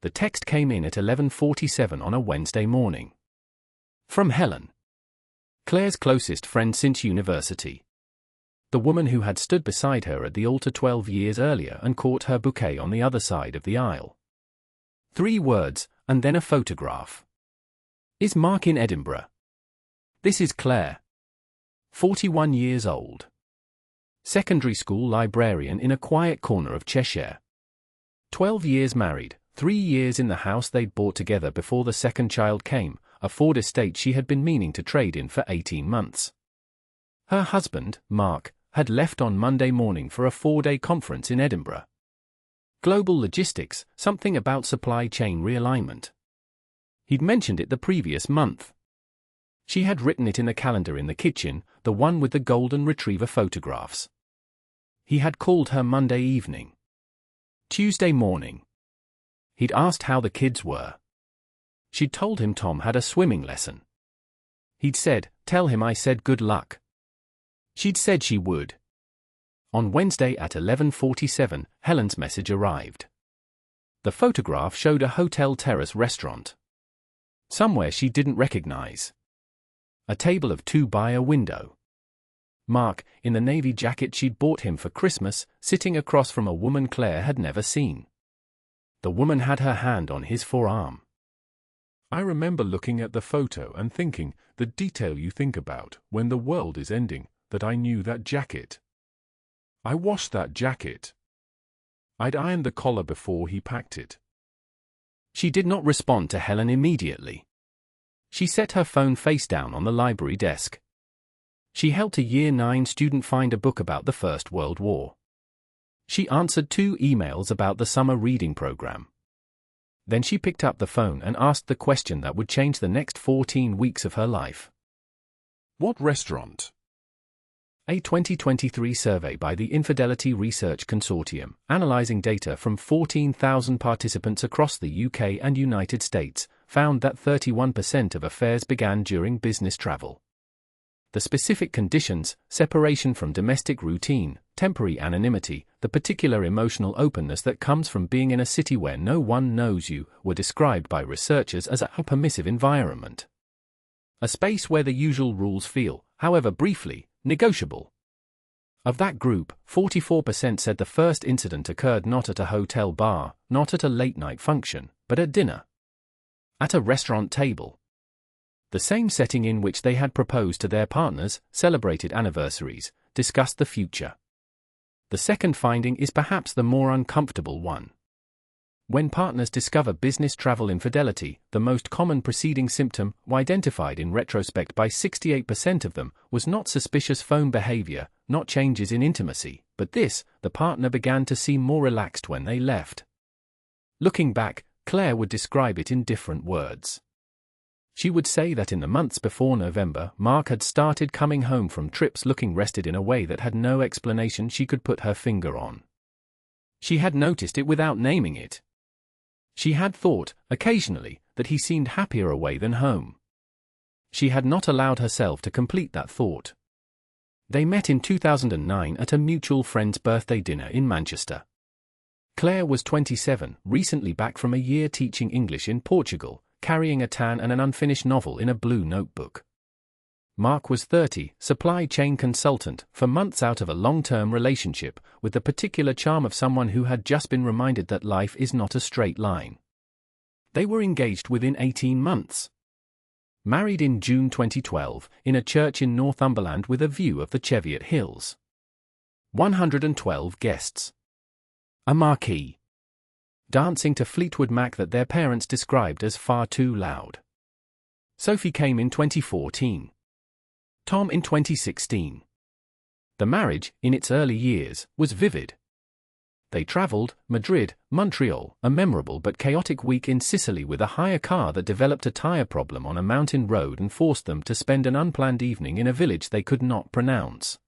The text came in at 11:47 on a Wednesday morning. From Helen, Claire's closest friend since university. The woman who had stood beside her at the altar 12 years earlier and caught her bouquet on the other side of the aisle. 3 words, and then a photograph. Is Mark in Edinburgh? This is Claire. 41 years old. Secondary school librarian in a quiet corner of Cheshire. 12 years married, 3 years in the house they'd bought together before the second child came, a Ford estate she had been meaning to trade in for 18 months. Her husband, Mark, had left on Monday morning for a 4-day conference in Edinburgh. Global logistics, something about supply chain realignment. He'd mentioned it the previous month. She had written it in the calendar in the kitchen, the one with the golden retriever photographs. He had called her Monday evening. Tuesday morning. He'd asked how the kids were. She'd told him Tom had a swimming lesson. He'd said, "Tell him I said good luck." She'd said she would. On Wednesday at 11:47, Helen's message arrived. The photograph showed a hotel terrace restaurant. Somewhere she didn't recognize. A table of 2 by a window. Mark, in the navy jacket she'd bought him for Christmas, sitting across from a woman Claire had never seen. The woman had her hand on his forearm. I remember looking at the photo and thinking, the detail you think about when the world is ending, that I knew that jacket. I washed that jacket. I'd ironed the collar before he packed it. She did not respond to Helen immediately. She set her phone face down on the library desk. She helped a Year 9 student find a book about the First World War. She answered 2 emails about the summer reading program. Then she picked up the phone and asked the question that would change the next 14 weeks of her life. What restaurant? A 2023 survey by the Infidelity Research Consortium, analyzing data from 14,000 participants across the UK and United States, found that 31% of affairs began during business travel. The specific conditions, separation from domestic routine, temporary anonymity, the particular emotional openness that comes from being in a city where no one knows you, were described by researchers as a permissive environment. A space where the usual rules feel, however briefly, negotiable. Of that group, 44% said the first incident occurred not at a hotel bar, not at a late-night function, but at dinner. At a restaurant table. The same setting in which they had proposed to their partners, celebrated anniversaries, discussed the future. The second finding is perhaps the more uncomfortable one. When partners discover business travel infidelity, the most common preceding symptom, identified in retrospect by 68% of them, was not suspicious phone behavior, not changes in intimacy, but this: the partner began to seem more relaxed when they left. Looking back, Claire would describe it in different words. She would say that in the months before November, Mark had started coming home from trips looking rested in a way that had no explanation she could put her finger on. She had noticed it without naming it. She had thought, occasionally, that he seemed happier away than home. She had not allowed herself to complete that thought. They met in 2009 at a mutual friend's birthday dinner in Manchester. Claire was 27, recently back from a year teaching English in Portugal, carrying a tan and an unfinished novel in a blue notebook. Mark was 30, supply chain consultant, for months out of a long-term relationship, with the particular charm of someone who had just been reminded that life is not a straight line. They were engaged within 18 months. Married in June 2012, in a church in Northumberland with a view of the Cheviot Hills. 112 guests. A marquee. Dancing to Fleetwood Mac that their parents described as far too loud. Sophie came in 2014. Tom in 2016. The marriage, in its early years, was vivid. They traveled, Madrid, Montreal, a memorable but chaotic week in Sicily with a hire car that developed a tire problem on a mountain road and forced them to spend an unplanned evening in a village they could not pronounce.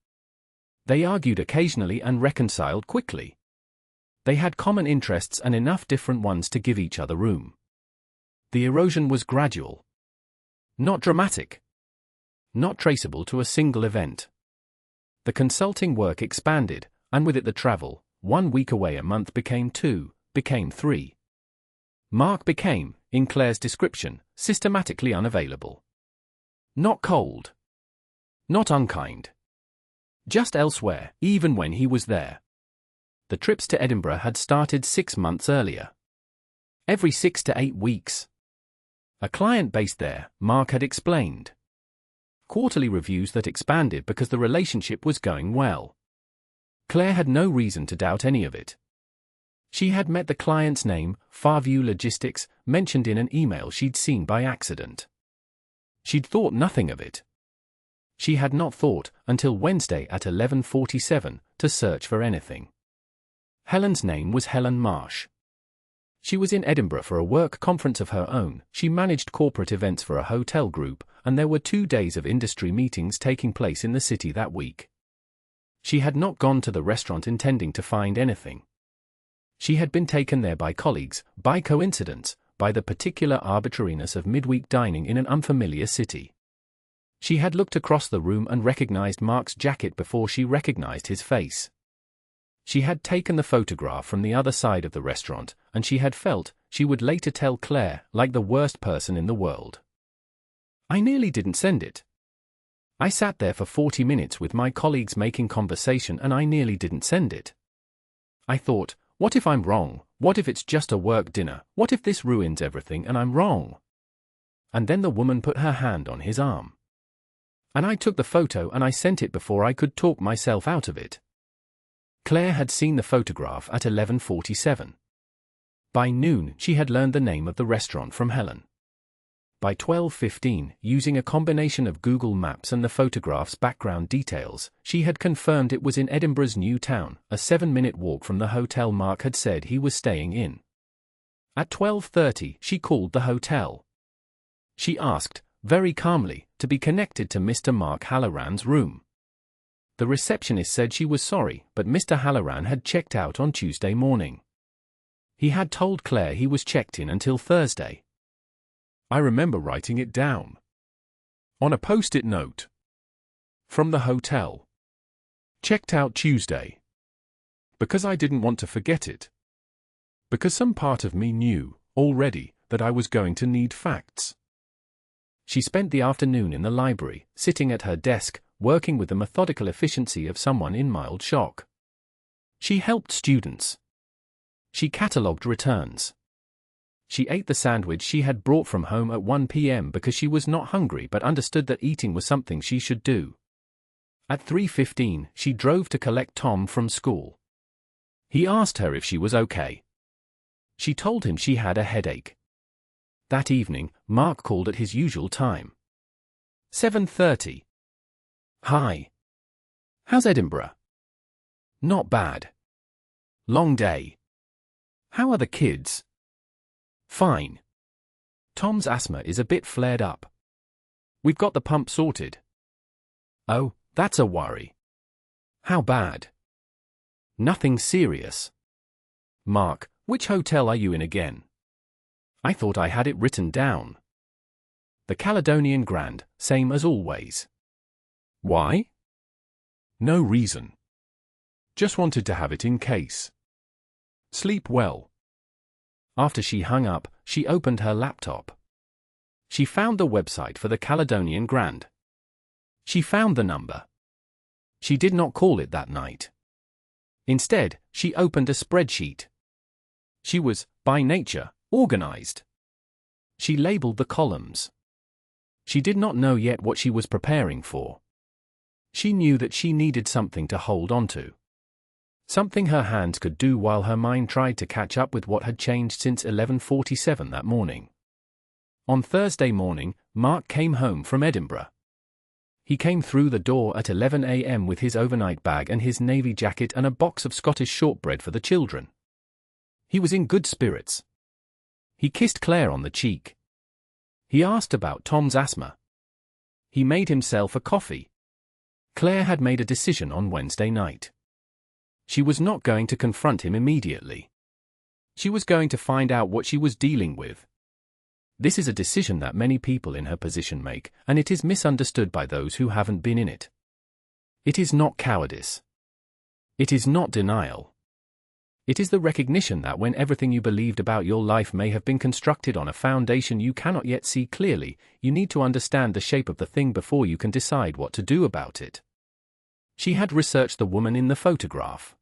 They argued occasionally and reconciled quickly. They had common interests and enough different ones to give each other room. The erosion was gradual. Not dramatic. Not traceable to a single event. The consulting work expanded, and with it the travel. 1 week away a month became 2, became 3. Mark became, in Claire's description, systematically unavailable. Not cold. Not unkind. Just elsewhere, even when he was there. The trips to Edinburgh had started 6 months earlier. Every 6 to 8 weeks. A client based there, Mark had explained. Quarterly reviews that expanded because the relationship was going well. Claire had no reason to doubt any of it. She had met the client's name, Farview Logistics, mentioned in an email she'd seen by accident. She'd thought nothing of it. She had not thought, until Wednesday at 11:47, to search for anything. Helen's name was Helen Marsh. She was in Edinburgh for a work conference of her own. She managed corporate events for a hotel group, and there were 2 days of industry meetings taking place in the city that week. She had not gone to the restaurant intending to find anything. She had been taken there by colleagues, by coincidence, by the particular arbitrariness of midweek dining in an unfamiliar city. She had looked across the room and recognized Mark's jacket before she recognized his face. She had taken the photograph from the other side of the restaurant, and she had felt, she would later tell Claire, like the worst person in the world. I nearly didn't send it. I sat there for 40 minutes with my colleagues making conversation and I nearly didn't send it. I thought, what if I'm wrong? What if it's just a work dinner? What if this ruins everything and I'm wrong? And then the woman put her hand on his arm. And I took the photo and I sent it before I could talk myself out of it. Claire had seen the photograph at 11:47. By noon, she had learned the name of the restaurant from Helen. By 12:15, using a combination of Google Maps and the photograph's background details, she had confirmed it was in Edinburgh's new town, a 7-minute walk from the hotel Mark had said he was staying in. At 12:30, she called the hotel. She asked, very calmly, to be connected to Mr. Mark Halloran's room. The receptionist said she was sorry, but Mr. Halloran had checked out on Tuesday morning. He had told Claire he was checked in until Thursday. I remember writing it down. On a post-it note. From the hotel. Checked out Tuesday. Because I didn't want to forget it. Because some part of me knew, already, that I was going to need facts. She spent the afternoon in the library, sitting at her desk, working with the methodical efficiency of someone in mild shock. She helped students. She catalogued returns. She ate the sandwich she had brought from home at 1 p.m. because she was not hungry but understood that eating was something she should do. At 3:15, she drove to collect Tom from school. He asked her if she was okay. She told him she had a headache. That evening, Mark called at his usual time. 7:30. Hi. How's Edinburgh? Not bad. Long day. How are the kids? Fine. Tom's asthma is a bit flared up. We've got the pump sorted. Oh, that's a worry. How bad? Nothing serious. Mark, which hotel are you in again? I thought I had it written down. The Caledonian Grand, same as always. Why? No reason. Just wanted to have it in case. Sleep well. After she hung up, she opened her laptop. She found the website for the Caledonian Grand. She found the number. She did not call it that night. Instead, she opened a spreadsheet. She was, by nature, organized. She labeled the columns. She did not know yet what she was preparing for. She knew that she needed something to hold on to. Something her hands could do while her mind tried to catch up with what had changed since 11:47 that morning. On Thursday morning, Mark came home from Edinburgh. He came through the door at 11 a.m. with his overnight bag and his navy jacket and a box of Scottish shortbread for the children. He was in good spirits. He kissed Claire on the cheek. He asked about Tom's asthma. He made himself a coffee. Claire had made a decision on Wednesday night. She was not going to confront him immediately. She was going to find out what she was dealing with. This is a decision that many people in her position make, and it is misunderstood by those who haven't been in it. It is not cowardice. It is not denial. It is the recognition that when everything you believed about your life may have been constructed on a foundation you cannot yet see clearly, you need to understand the shape of the thing before you can decide what to do about it. She had researched the woman in the photograph.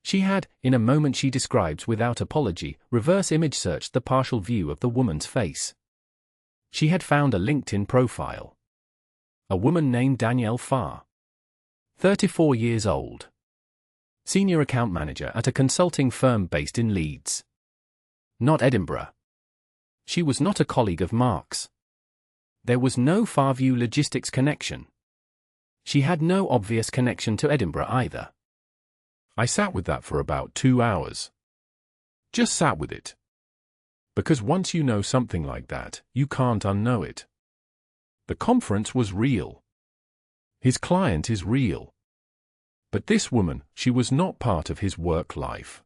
She had, in a moment she describes without apology, reverse image searched the partial view of the woman's face. She had found a LinkedIn profile. A woman named Danielle Farr. 34 years old. Senior account manager at a consulting firm based in Leeds. Not Edinburgh. She was not a colleague of Mark's. There was no Farview logistics connection. She had no obvious connection to Edinburgh either. I sat with that for about 2 hours. Just sat with it. Because once you know something like that, you can't unknow it. The conference was real. His client is real. But this woman, she was not part of his work life.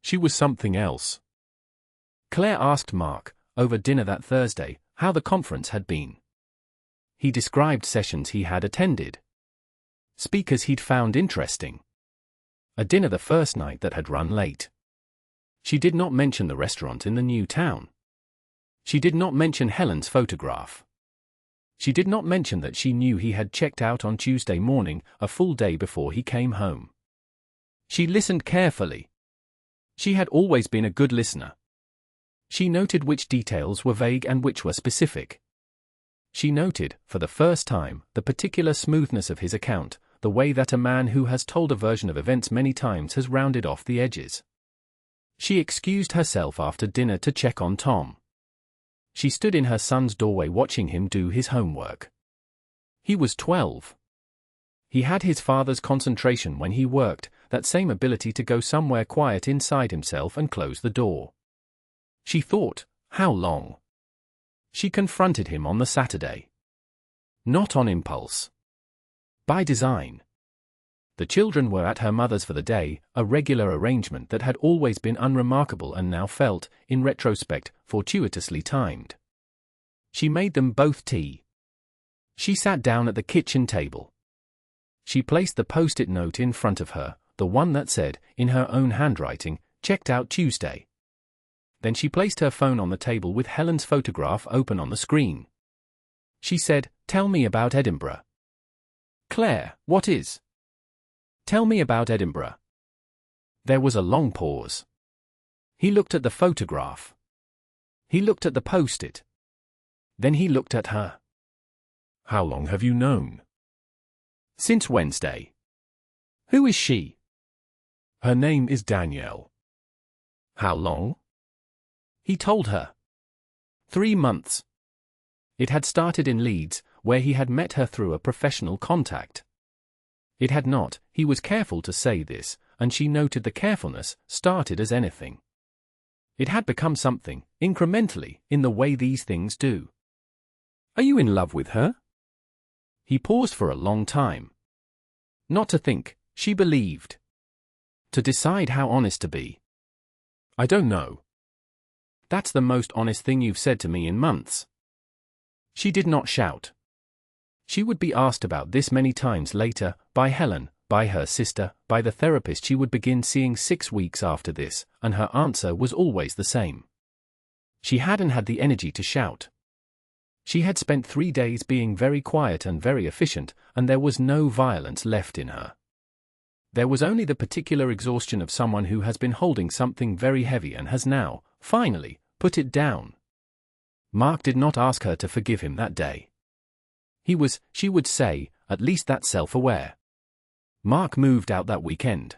She was something else. Claire asked Mark, over dinner that Thursday, how the conference had been. He described sessions he had attended. Speakers he'd found interesting. A dinner the first night that had run late. She did not mention the restaurant in the new town. She did not mention Helen's photograph. She did not mention that she knew he had checked out on Tuesday morning, a full day before he came home. She listened carefully. She had always been a good listener. She noted which details were vague and which were specific. She noted, for the first time, the particular smoothness of his account, the way that a man who has told a version of events many times has rounded off the edges. She excused herself after dinner to check on Tom. She stood in her son's doorway watching him do his homework. He was 12. He had his father's concentration when he worked, that same ability to go somewhere quiet inside himself and close the door. She thought, how long? She confronted him on the Saturday. Not on impulse. By design. The children were at her mother's for the day, a regular arrangement that had always been unremarkable and now felt, in retrospect, fortuitously timed. She made them both tea. She sat down at the kitchen table. She placed the post-it note in front of her, the one that said, in her own handwriting, checked out Tuesday. Then she placed her phone on the table with Helen's photograph open on the screen. She said, "Tell me about Edinburgh." "Claire, what is?" "Tell me about Edinburgh." There was a long pause. He looked at the photograph. He looked at the post-it. Then he looked at her. How long have you known? Since Wednesday. Who is she? Her name is Danielle. How long? He told her. 3 months. It had started in Leeds, where he had met her through a professional contact. It had not, he was careful to say this, and she noted the carefulness, started as anything. It had become something, incrementally, in the way these things do. Are you in love with her? He paused for a long time. Not to think, she believed. To decide how honest to be. I don't know. That's the most honest thing you've said to me in months. She did not shout. She would be asked about this many times later, by Helen, by her sister, by the therapist she would begin seeing 6 weeks after this, and her answer was always the same. She hadn't had the energy to shout. She had spent 3 days being very quiet and very efficient, and there was no violence left in her. There was only the particular exhaustion of someone who has been holding something very heavy and has now, finally, put it down. Mark did not ask her to forgive him that day. He was, she would say, at least that self-aware. Mark moved out that weekend.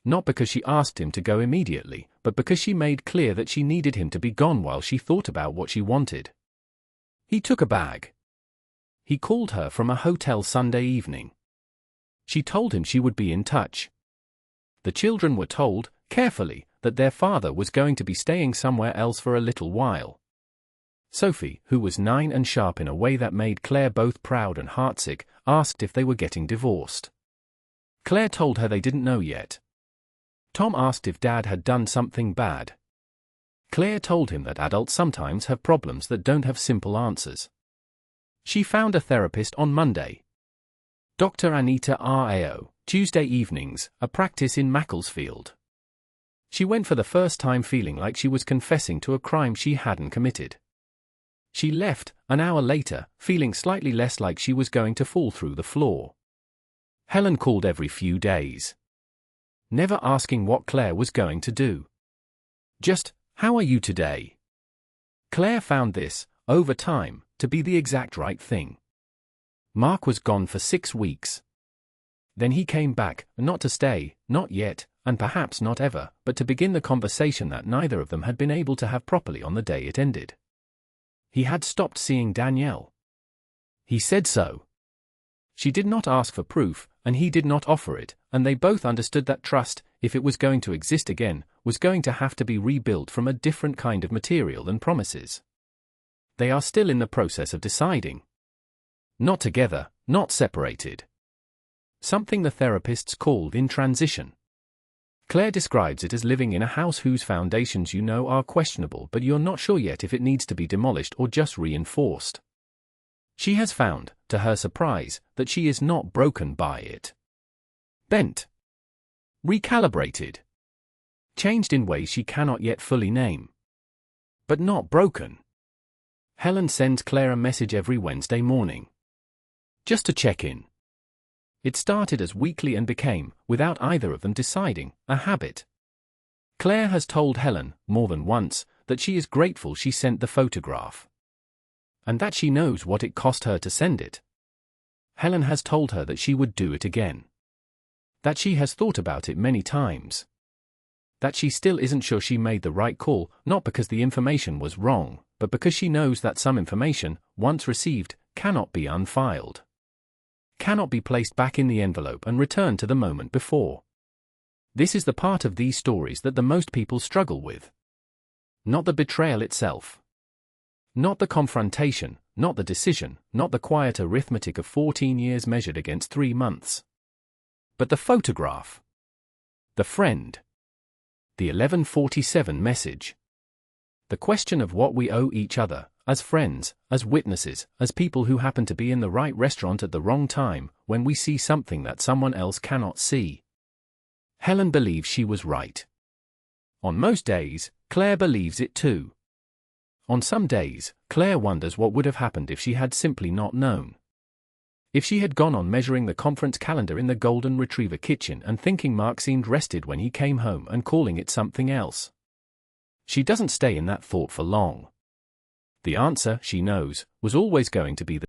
Not because she asked him to go immediately, but because she made clear that she needed him to be gone while she thought about what she wanted. He took a bag. He called her from a hotel Sunday evening. She told him she would be in touch. The children were told, carefully, that their father was going to be staying somewhere else for a little while. Sophie, who was 9 and sharp in a way that made Claire both proud and heartsick, asked if they were getting divorced. Claire told her they didn't know yet. Tom asked if Dad had done something bad. Claire told him that adults sometimes have problems that don't have simple answers. She found a therapist on Monday. Dr. Anita Rao, Tuesday evenings, a practice in Macclesfield. She went for the first time feeling like she was confessing to a crime she hadn't committed. She left, an hour later, feeling slightly less like she was going to fall through the floor. Helen called every few days, never asking what Claire was going to do. Just, "How are you today?" Claire found this, over time, to be the exact right thing. Mark was gone for 6 weeks. Then he came back, not to stay, not yet, and perhaps not ever, but to begin the conversation that neither of them had been able to have properly on the day it ended. He had stopped seeing Danielle. He said so. She did not ask for proof, and he did not offer it, and they both understood that trust, if it was going to exist again, was going to have to be rebuilt from a different kind of material than promises. They are still in the process of deciding. Not together, not separated. Something the therapists called in transition. Claire describes it as living in a house whose foundations you know are questionable, but you're not sure yet if it needs to be demolished or just reinforced. She has found, to her surprise, that she is not broken by it. Bent. Recalibrated. Changed in ways she cannot yet fully name. But not broken. Helen sends Claire a message every Wednesday morning. Just to check in. It started as weekly and became, without either of them deciding, a habit. Claire has told Helen, more than once, that she is grateful she sent the photograph. And that she knows what it cost her to send it. Helen has told her that she would do it again. That she has thought about it many times. That she still isn't sure she made the right call, not because the information was wrong, but because she knows that some information, once received, cannot be unfiled. Cannot be placed back in the envelope and returned to the moment before. This is the part of these stories that the most people struggle with. Not the betrayal itself. Not the confrontation, not the decision, not the quiet arithmetic of 14 years measured against 3 months. But the photograph. The friend. The 11:47 message. The question of what we owe each other, as friends, as witnesses, as people who happen to be in the right restaurant at the wrong time, when we see something that someone else cannot see. Helen believes she was right. On most days, Claire believes it too. On some days, Claire wonders what would have happened if she had simply not known. If she had gone on measuring the conference calendar in the Golden Retriever kitchen and thinking Mark seemed rested when he came home and calling it something else. She doesn't stay in that thought for long. The answer, she knows, was always going to be the